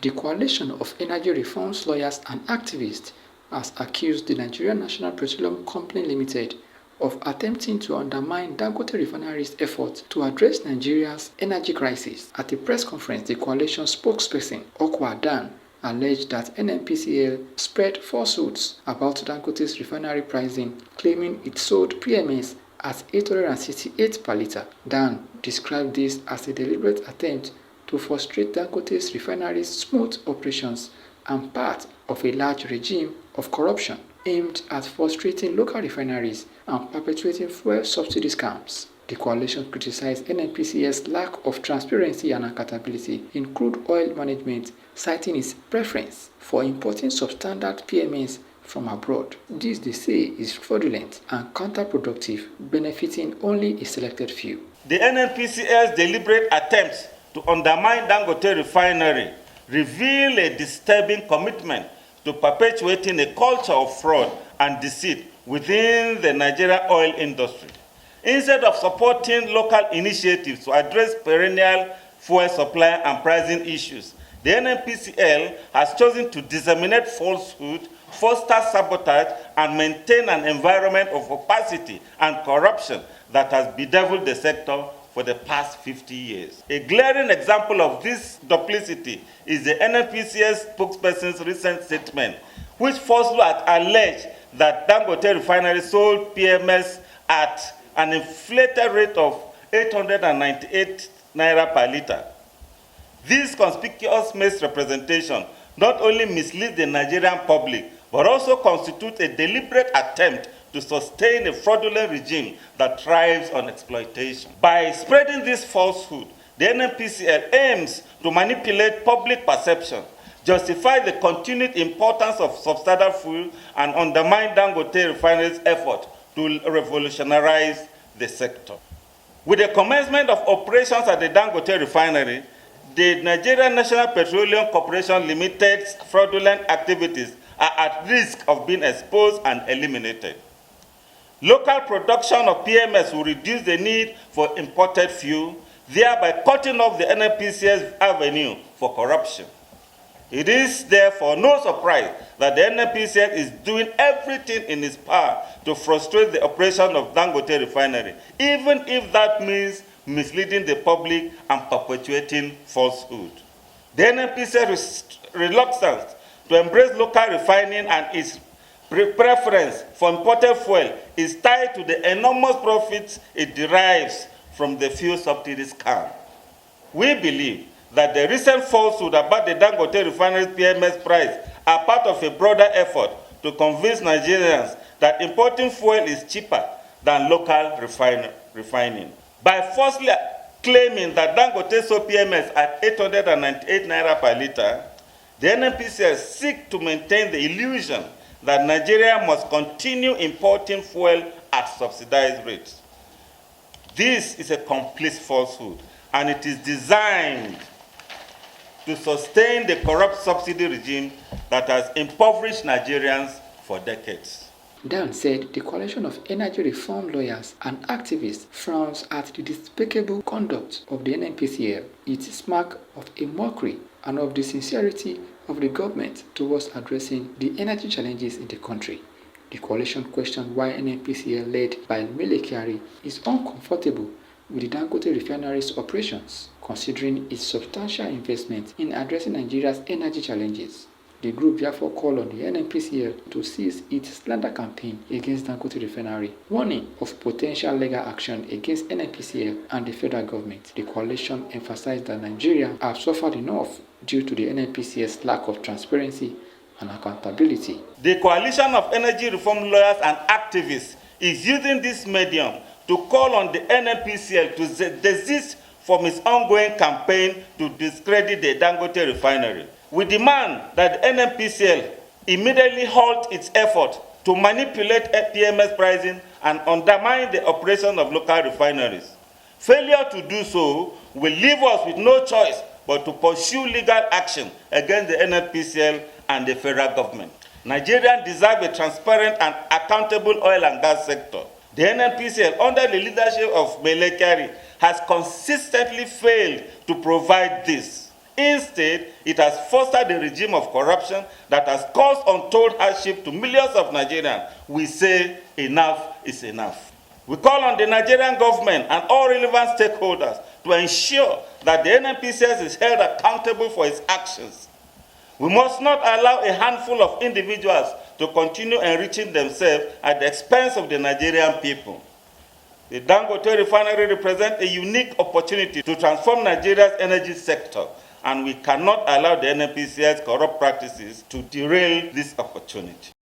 The coalition of energy reforms lawyers and activists has accused the Nigerian National Petroleum Company Limited of attempting to undermine Dangote Refinery's efforts to address Nigeria's energy crisis. At a press conference, the coalition spokesperson, Okwa Dan, alleged that NNPCL spread falsehoods about Dangote's refinery pricing, claiming it sold PMS at 868 per litre. Dan described this as a deliberate attempt to frustrate Dangote's refinery's smooth operations and part of a large regime of corruption aimed at frustrating local refineries and perpetuating fuel subsidy scams. The coalition criticized NNPCL's lack of transparency and accountability in crude oil management, citing its preference for importing substandard PMS from abroad. This, they say, is fraudulent and counterproductive, benefiting only a selected few. The NNPCL's deliberate attempts to undermine Dangote Refinery reveal a disturbing commitment to perpetuating a culture of fraud and deceit within the Nigerian oil industry. Instead of supporting local initiatives to address perennial fuel supply and pricing issues, the NNPCL has chosen to disseminate falsehood, foster sabotage, and maintain an environment of opacity and corruption that has bedeviled the sector for the past 50 years. A glaring example of this duplicity is the NNPCL spokesperson's recent statement, which falsely alleged that Dangote Refinery sold PMS at an inflated rate of 898 naira per litre. This conspicuous misrepresentation not only misleads the Nigerian public, but also constitutes a deliberate attempt to sustain a fraudulent regime that thrives on exploitation. By spreading this falsehood, the NNPCL aims to manipulate public perception, justify the continued importance of substandard fuel, and undermine Dangote Refinery's effort to revolutionize the sector. With the commencement of operations at the Dangote Refinery, the Nigerian National Petroleum Corporation Limited's fraudulent activities are at risk of being exposed and eliminated. Local production of PMS will reduce the need for imported fuel, thereby cutting off the NNPCL's avenue for corruption. It is therefore no surprise that the NNPCL is doing everything in its power to frustrate the operation of Dangote Refinery, even if that means misleading the public and perpetuating falsehood. The NNPCL's reluctance to embrace local refining and its preference for imported fuel is tied to the enormous profits it derives from the fuel subsidy scam. We believe that the recent falsehood about the Dangote Refinery's PMS price are part of a broader effort to convince Nigerians that importing fuel is cheaper than local refining. By falsely claiming that Dangote sold PMS at 898 naira per litre, the NNPCL seek to maintain the illusion that Nigeria must continue importing fuel at subsidized rates. This is a complete falsehood, and it is designed to sustain the corrupt subsidy regime that has impoverished Nigerians for decades. Dan said the coalition of energy reform lawyers and activists frowns at the despicable conduct of the NNPCL. It is mark of a mockery and of the sincerity of the government towards addressing the energy challenges in the country. The coalition questioned why NNPCL, led by Mele Kyari, is uncomfortable with the Dangote Refinery's operations, considering its substantial investment in addressing Nigeria's energy challenges. The group therefore called on the NNPCL to cease its slander campaign against Dangote Refinery, warning of potential legal action against NNPCL and the federal government. The coalition emphasized that Nigeria has suffered enough due to the NNPCL's lack of transparency and accountability. The coalition of energy reform lawyers and activists is using this medium to call on the NNPCL to desist from its ongoing campaign to discredit the Dangote Refinery. We demand that the NNPCL immediately halt its effort to manipulate PMS pricing and undermine the operation of local refineries. Failure to do so will leave us with no choice but to pursue legal action against the NNPCL and the federal government. Nigerians deserve a transparent and accountable oil and gas sector. The NNPCL, under the leadership of Mele Kyari, has consistently failed to provide this. Instead, it has fostered a regime of corruption that has caused untold hardship to millions of Nigerians. We say enough is enough. We call on the Nigerian government and all relevant stakeholders to ensure that the NNPCL is held accountable for its actions. We must not allow a handful of individuals to continue enriching themselves at the expense of the Nigerian people. The Dangote Refinery represents a unique opportunity to transform Nigeria's energy sector, and we cannot allow the NNPCL's corrupt practices to derail this opportunity.